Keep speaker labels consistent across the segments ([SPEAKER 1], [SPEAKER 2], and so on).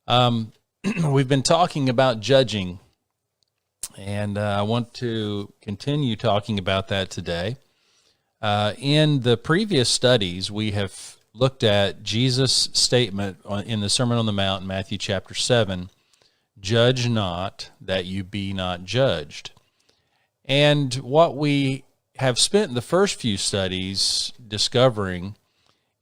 [SPEAKER 1] We've been talking about judging, and I want to continue talking about that today. In the previous studies, we have looked at Jesus' statement in the Sermon on the Mount in Matthew chapter 7, "Judge not, that you be not judged." And what we have spent the first few studies discovering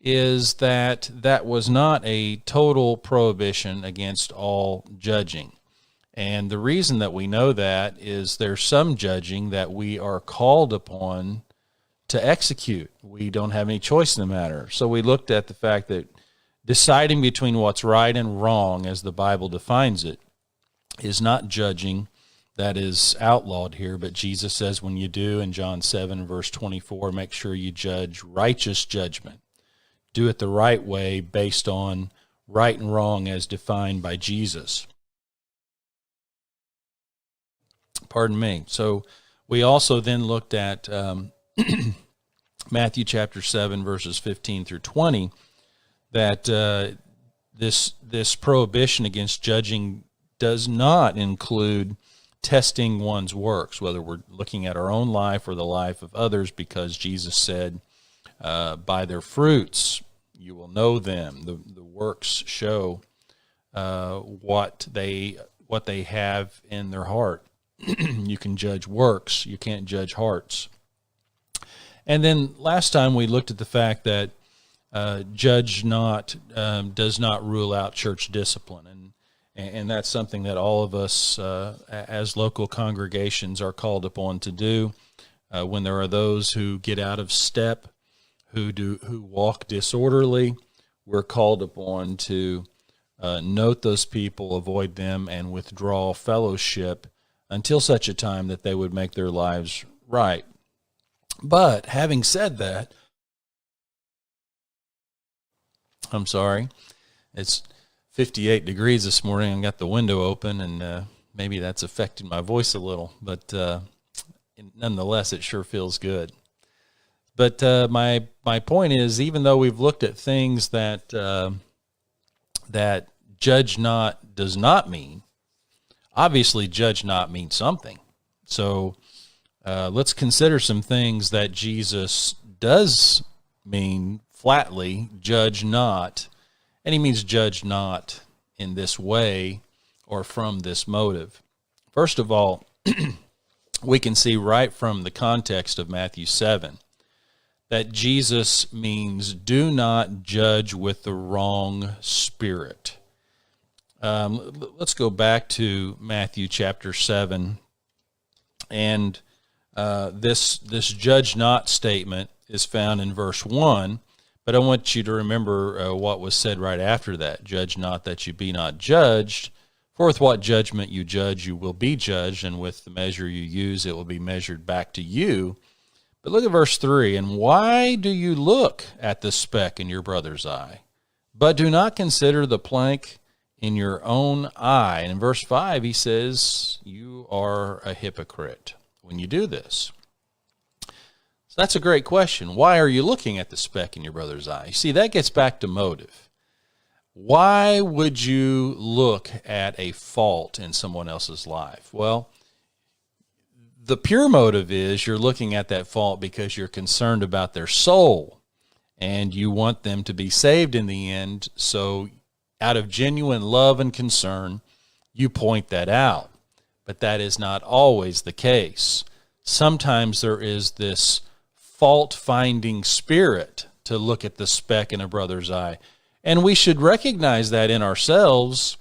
[SPEAKER 1] is that that was not a total prohibition against all judging. And the reason that we know that is there's some judging that we are called upon to execute. We don't have any choice in the matter. So we looked at the fact that deciding between what's right and wrong, as the Bible defines it, is not judging that is outlawed here. But Jesus says when you do, in John 7, verse 24, make sure you judge righteous judgment. Do it the right way based on right and wrong as defined by Jesus. Pardon me. So we also then looked at Matthew chapter 7, verses 15 through 20, that this prohibition against judging does not include testing one's works, whether we're looking at our own life or the life of others, because Jesus said, by their fruits you will know them. The works show what they have in their heart. You can judge works, you can't judge hearts. And then last time we looked at the fact that judge not does not rule out church discipline, and that's something that all of us as local congregations are called upon to do. When there are those who get out of step, who walk disorderly, we're called upon to note those people, avoid them, and withdraw fellowship until such a time that they would make their lives right. But having said that, I'm sorry, it's 58 degrees this morning. I got the window open, and maybe that's affected my voice a little, but nonetheless, it sure feels good. But my point is, even though we've looked at things that that judge not does not mean, obviously judge not means something. So let's consider some things that Jesus does mean flatly, judge not. And he means judge not in this way or from this motive. First of all, we can see right from the context of Matthew 7 that Jesus means do not judge with the wrong spirit. Let's go back to Matthew chapter 7, and this judge not statement is found in verse 1, but I want you to remember what was said right after that. Judge not that you be not judged, for with what judgment you judge you will be judged, and with the measure you use it will be measured back to you. But look at verse 3, and why do you look at the speck in your brother's eye, but do not consider the plank in your own eye? And in verse 5, he says, you are a hypocrite when you do this. So that's a great question. Why are you looking at the speck in your brother's eye? You see, that gets back to motive. Why would you look at a fault in someone else's life? Well, the pure motive is you're looking at that fault because you're concerned about their soul and you want them to be saved in the end. So out of genuine love and concern, you point that out. But that is not always the case. Sometimes there is this fault-finding spirit to look at the speck in a brother's eye. And we should recognize that in ourselves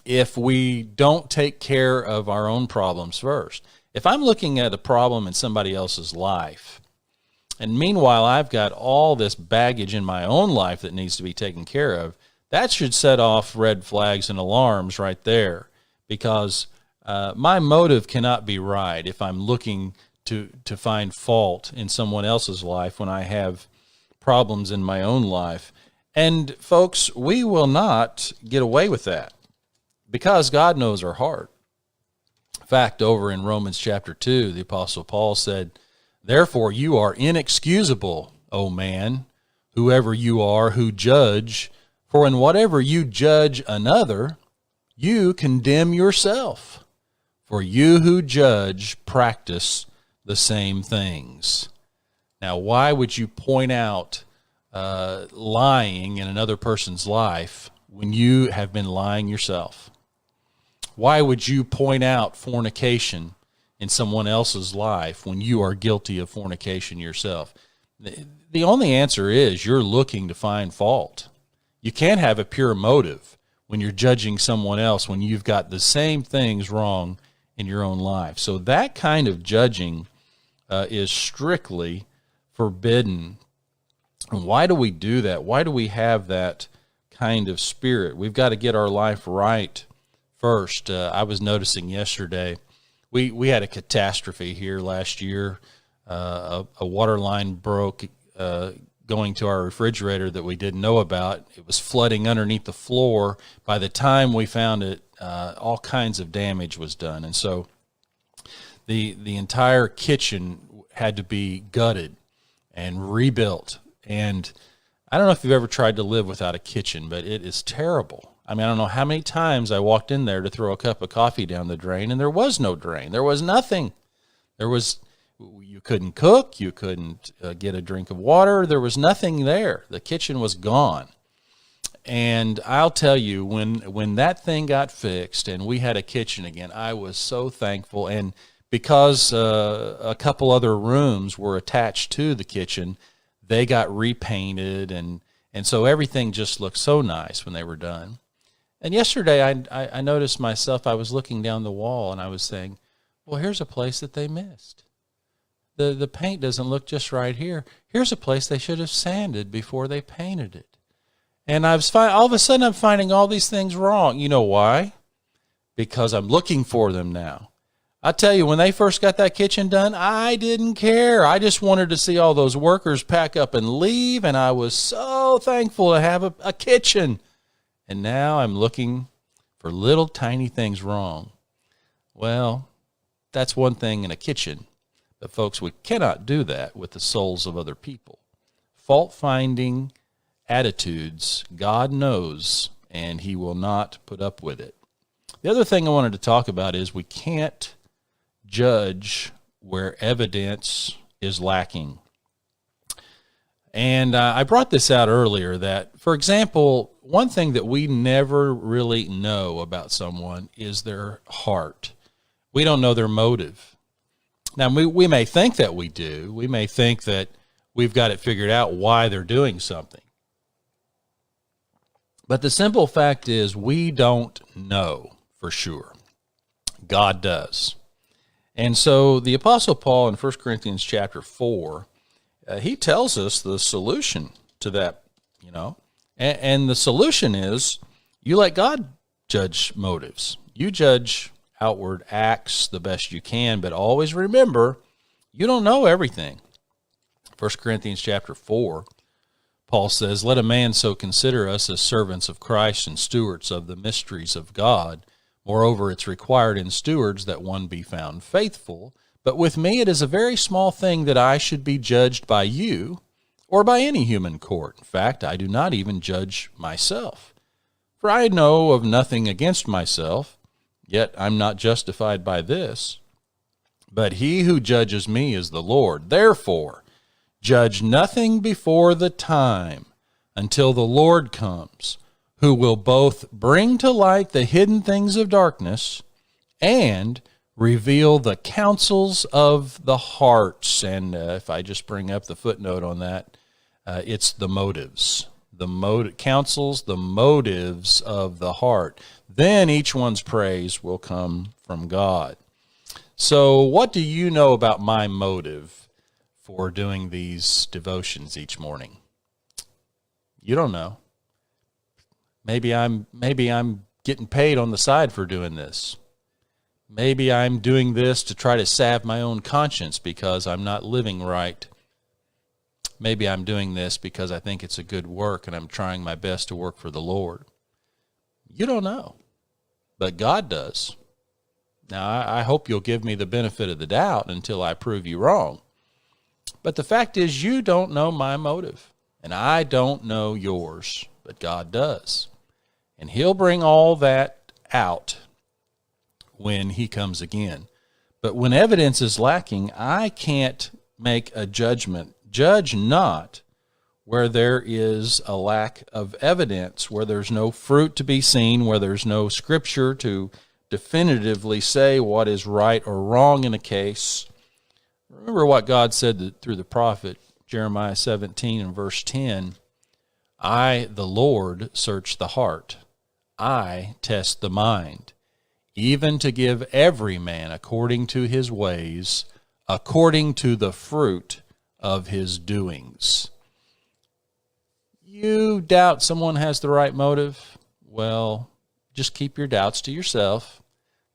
[SPEAKER 1] if we don't take care of our own problems first. If I'm looking at a problem in somebody else's life, and meanwhile I've got all this baggage in my own life that needs to be taken care of, that should set off red flags and alarms right there, because my motive cannot be right if I'm looking to find fault in someone else's life when I have problems in my own life. And folks, we will not get away with that because God knows our heart. In fact, over in Romans chapter 2, the Apostle Paul said, therefore you are inexcusable, O man, whoever you are who judge, for in whatever you judge another, you condemn yourself. For you who judge practice the same things. Now, why would you point out lying in another person's life when you have been lying yourself? Why would you point out fornication in someone else's life when you are guilty of fornication yourself? The only answer is you're looking to find fault. You can't have a pure motive when you're judging someone else when you've got the same things wrong in your own life. So that kind of judging is strictly forbidden. And why do we do that? Why do we have that kind of spirit? We've got to get our life right first. I was noticing yesterday, we had a catastrophe here last year. A water line broke going to our refrigerator that we didn't know about. It was flooding underneath the floor. By the time we found it, all kinds of damage was done. And so the entire kitchen had to be gutted and rebuilt. And I don't know if you've ever tried to live without a kitchen, but it is terrible. I mean, I don't know how many times I walked in there to throw a cup of coffee down the drain, and there was no drain. There was nothing. You couldn't cook. You couldn't get a drink of water. There was nothing there. The kitchen was gone. And I'll tell you, when that thing got fixed and we had a kitchen again, I was so thankful. And because a couple other rooms were attached to the kitchen, they got repainted, and so everything just looked so nice when they were done. And yesterday I noticed myself, I was looking down the wall and I was saying, well, here's a place that they missed. The paint doesn't look just right here. Here's a place they should have sanded before they painted it. And all of a sudden I'm finding all these things wrong. You know why? Because I'm looking for them now. I tell you, when they first got that kitchen done, I didn't care. I just wanted to see all those workers pack up and leave, and I was so thankful to have a kitchen. And now I'm looking for little tiny things wrong. Well, that's one thing in a kitchen. But folks, we cannot do that with the souls of other people. Fault-finding attitudes, God knows, and he will not put up with it. The other thing I wanted to talk about is we can't judge where evidence is lacking. And I brought this out earlier that, for example, one thing that we never really know about someone is their heart. We don't know their motive. Now, we may think that we do. We may think that we've got it figured out why they're doing something. But the simple fact is we don't know for sure. God does. And so the Apostle Paul in 1 Corinthians chapter 4, he tells us the solution to that, and the solution is you let God judge motives. You judge outward acts the best you can, but always remember, you don't know everything. 1 Corinthians chapter 4, Paul says, let a man so consider us as servants of Christ and stewards of the mysteries of God. Moreover, it's required in stewards that one be found faithful. But with me it is a very small thing that I should be judged by you or by any human court. In fact, I do not even judge myself. For I know of nothing against myself, yet I'm not justified by this. But he who judges me is the Lord. Therefore, judge nothing before the time until the Lord comes, who will both bring to light the hidden things of darkness and reveal the counsels of the hearts. And if I just bring up the footnote on that, it's the motives. Counsels the motives of the heart. Then each one's praise will come from God. So what do you know about my motive for doing these devotions each morning? You don't know. Maybe I'm getting paid on the side for doing this. Maybe I'm doing this to try to salve my own conscience because I'm not living right. Maybe I'm doing this because I think it's a good work and I'm trying my best to work for the Lord. You don't know, but God does. Now, I hope you'll give me the benefit of the doubt until I prove you wrong. But the fact is, you don't know my motive, and I don't know yours, but God does. And he'll bring all that out when he comes again. But when evidence is lacking, I can't make a judgment. Judge not where there is a lack of evidence, where there's no fruit to be seen, where there's no scripture to definitively say what is right or wrong in a case. Remember what God said through the prophet, Jeremiah 17 and verse 10, I, the Lord, search the heart. I test the mind, even to give every man according to his ways, according to the fruit of his doings. You doubt someone has the right motive? Well, just keep your doubts to yourself.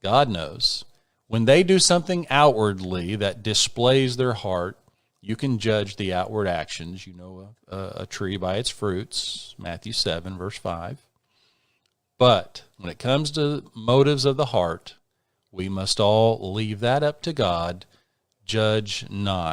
[SPEAKER 1] God knows. When they do something outwardly that displays their heart, you can judge the outward actions. You know a tree by its fruits, Matthew 7, verse 5. But when it comes to motives of the heart, we must all leave that up to God. Judge not.